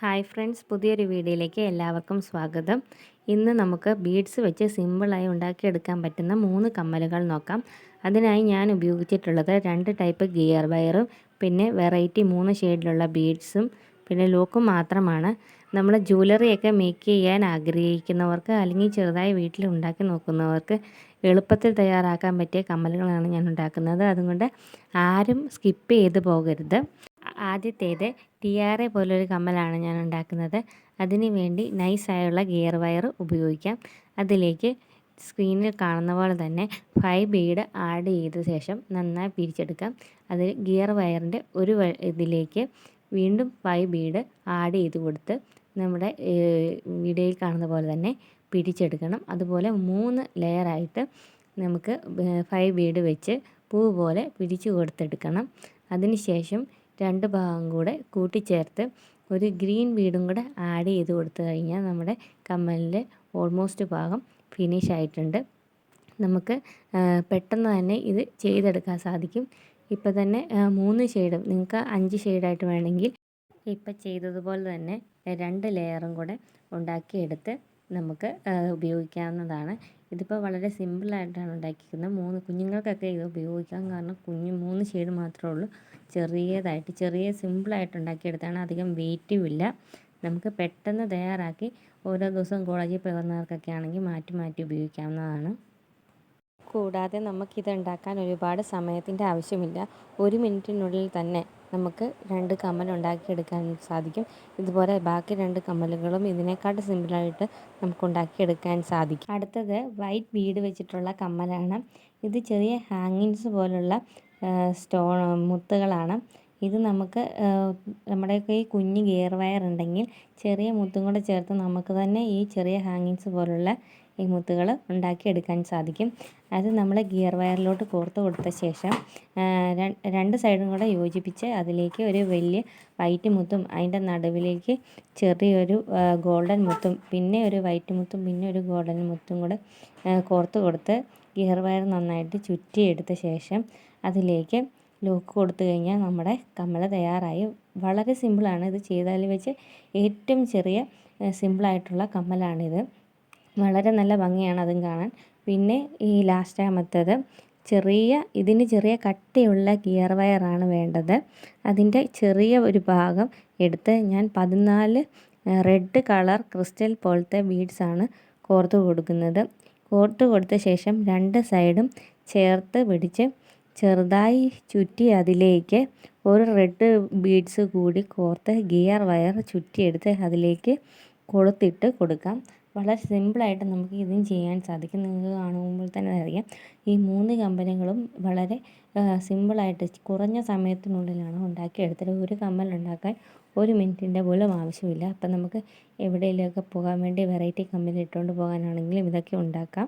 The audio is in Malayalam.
ഹായ് ഫ്രണ്ട്സ്, പുതിയൊരു വീഡിയോയിലേക്ക് എല്ലാവർക്കും സ്വാഗതം. ഇന്ന് നമുക്ക് ബീഡ്സ് വെച്ച് സിമ്പിളായി ഉണ്ടാക്കിയെടുക്കാൻ പറ്റുന്ന 3 കമ്മലുകൾ നോക്കാം. അതിനായി ഞാൻ ഉപയോഗിച്ചിട്ടുള്ളത് 2 ടൈപ്പ് ഗിയർ വയറും പിന്നെ വെറൈറ്റി 3 ഷെയ്ഡിലുള്ള ബീഡ്സും പിന്നെ ലോക്കും മാത്രമാണ്. നമ്മൾ ജ്വല്ലറിയൊക്കെ മേക്ക് ചെയ്യാൻ ആഗ്രഹിക്കുന്നവർക്ക് അല്ലെങ്കിൽ ചെറുതായി വീട്ടിൽ ഉണ്ടാക്കി നോക്കുന്നവർക്ക് എളുപ്പത്തിൽ തയ്യാറാക്കാൻ പറ്റിയ കമ്മലുകളാണ് ഞാൻ ഉണ്ടാക്കുന്നത്. അതുകൊണ്ട് ആരും സ്കിപ്പ് ചെയ്ത് പോകരുത്. ആദ്യത്തേത് ടിയാറെ പോലൊരു കമ്മലാണ് ഞാൻ ഉണ്ടാക്കുന്നത്. അതിന് വേണ്ടി നൈസായുള്ള ഗിയർ വയർ ഉപയോഗിക്കാം. അതിലേക്ക് സ്ക്രീനിൽ കാണുന്ന പോലെ തന്നെ 5 ബീഡ് ആഡ് ചെയ്ത ശേഷം നന്നായി പിരിച്ചെടുക്കാം. അതിൽ ഗിയർ വയറിൻ്റെ ഒരു ഇതിലേക്ക് വീണ്ടും 5 ബീഡ് ആഡ് ചെയ്ത് കൊടുത്ത് നമ്മുടെ വീഡിയോയിൽ കാണുന്ന പോലെ തന്നെ പിരിച്ചെടുക്കണം. അതുപോലെ 3 ലെയറായിട്ട് നമുക്ക് 5 ബീഡ് വെച്ച് പൂ പോലെ പിരിച്ചു കൊടുത്തെടുക്കണം. അതിനുശേഷം 2 ഭാഗം കൂടെ കൂട്ടിച്ചേർത്ത് ഒരു ഗ്രീൻ ബീഡും കൂടെ ആഡ് ചെയ്ത് കൊടുത്തു കഴിഞ്ഞാൽ നമ്മുടെ കമ്മലിൻ്റെ ഓൾമോസ്റ്റ് ഭാഗം ഫിനിഷ് ആയിട്ടുണ്ട്. നമുക്ക് പെട്ടെന്ന് തന്നെ ഇത് ചെയ്തെടുക്കാൻ സാധിക്കും. ഇപ്പം തന്നെ 3 ഷെയ്ഡും, നിങ്ങൾക്ക് 5 ഷെയ്ഡായിട്ട് വേണമെങ്കിൽ ഇപ്പം ചെയ്തതുപോലെ തന്നെ 2 ലെയറും കൂടെ ഉണ്ടാക്കിയെടുത്ത് നമുക്ക് ഉപയോഗിക്കാവുന്നതാണ്. ഇതിപ്പോൾ വളരെ സിമ്പിളായിട്ടാണ് ഉണ്ടാക്കിയിരിക്കുന്നത്. 3 കുഞ്ഞുങ്ങൾക്കൊക്കെ ഇത് ഉപയോഗിക്കാം. കാരണം 3 ഷെയ്ഡ് മാത്രമേ ഉള്ളൂ. ചെറിയ സിമ്പിളായിട്ട് ഉണ്ടാക്കിയെടുത്താണ്. അധികം വെയിറ്റും ഇല്ല. നമുക്ക് പെട്ടെന്ന് തയ്യാറാക്കി ഓരോ ദിവസവും കോളേജിൽ പോകുന്നവർക്കൊക്കെ ആണെങ്കിൽ മാറ്റി മാറ്റി ഉപയോഗിക്കാവുന്നതാണ്. കൂടാതെ നമുക്കിത് ഉണ്ടാക്കാൻ ഒരുപാട് സമയത്തിൻ്റെ ആവശ്യമില്ല. 1 മിനിറ്റിനുള്ളിൽ തന്നെ നമുക്ക് 2 കമ്മൽ ഉണ്ടാക്കിയെടുക്കാൻ സാധിക്കും. ഇതുപോലെ ബാക്കി 2 കമ്മലുകളും ഇതിനെക്കാട്ട് സിമ്പിളായിട്ട് നമുക്ക് ഉണ്ടാക്കിയെടുക്കാൻ സാധിക്കും. അടുത്തത് വൈറ്റ് ബീഡ് വെച്ചിട്ടുള്ള കമ്മലാണ്. ഇത് ചെറിയ ഹാങ്ങിങ്സ് പോലുള്ള മുത്തുകളാണ്. ഇത് നമുക്ക് നമ്മുടെയൊക്കെ ഈ കുഞ്ഞ് ഗിയർ വയർ ഉണ്ടെങ്കിൽ ചെറിയ മുത്തും കൂടെ ചേർത്ത് നമുക്ക് തന്നെ ഈ ചെറിയ ഹാങ്ങിങ്സ് പോലുള്ള ഈ മുത്തുകൾ ഉണ്ടാക്കിയെടുക്കാൻ സാധിക്കും. അത് നമ്മൾ ഗിയർ വയറിലോട്ട് കോർത്ത് കൊടുത്ത ശേഷം 2 സൈഡും കൂടെ യോജിപ്പിച്ച് അതിലേക്ക് ഒരു വലിയ വൈറ്റ് മുത്തും അതിൻ്റെ നടുവിലേക്ക് ചെറിയൊരു ഗോൾഡൻ മുത്തും പിന്നെ ഒരു വൈറ്റ് മുത്തും പിന്നെ ഒരു ഗോൾഡൻ മുത്തും കൂടെ കോർത്ത് കൊടുത്ത് ഗിയർ വയർ നന്നായിട്ട് ചുറ്റിയെടുത്ത ശേഷം അതിലേക്ക് ലോക്ക് കൊടുത്തു കഴിഞ്ഞാൽ നമ്മുടെ കമ്മൽ തയ്യാറായി. വളരെ സിമ്പിളാണ്. ഇത് ചെയ്താൽ വെച്ച് ഏറ്റവും ചെറിയ സിമ്പിളായിട്ടുള്ള കമ്മലാണിത്. വളരെ നല്ല ഭംഗിയാണ് അതും കാണാൻ. പിന്നെ ഈ ലാസ്റ്റാമത്തത് ഇതിന് ചെറിയ കട്ടിയുള്ള ഗിയർ വയറാണ് വേണ്ടത്. അതിൻ്റെ ചെറിയ ഒരു ഭാഗം എടുത്ത് ഞാൻ 14 റെഡ് കളർ ക്രിസ്റ്റൽ പോലത്തെ ബീഡ്സാണ് കോർത്ത് കൊടുക്കുന്നത്. കോർത്ത് കൊടുത്ത ശേഷം 2 സൈഡും ചേർത്ത് പിടിച്ച് ചെറുതായി ചുറ്റി അതിലേക്ക് ഒരു റെഡ് ബീഡ്സ് കൂടി കോർത്ത് ഗിയർ വയർ ചുറ്റിയെടുത്ത് അതിലേക്ക് കൊളുത്തിട്ട് കൊടുക്കാം. വളരെ സിമ്പിളായിട്ട് നമുക്ക് ഇതും ചെയ്യാൻ സാധിക്കും. നിങ്ങൾക്ക് കാണുമ്പോൾ തന്നെ അറിയാം. ഈ 3 കമ്മലുകളും വളരെ സിമ്പിളായിട്ട് കുറഞ്ഞ സമയത്തിനുള്ളിലാണ് ഉണ്ടാക്കിയെടുത്തത്. ഒരു കമ്മൽ ഉണ്ടാക്കാൻ 1 മിനിറ്റിൻ്റെ പോലും ആവശ്യമില്ല. അപ്പം നമുക്ക് എവിടെയെങ്കിലുമൊക്കെ പോകാൻ വേണ്ടി വെറൈറ്റി കമ്മൽ ഇട്ടുകൊണ്ട് പോകാനാണെങ്കിലും ഇതൊക്കെ ഉണ്ടാക്കാം.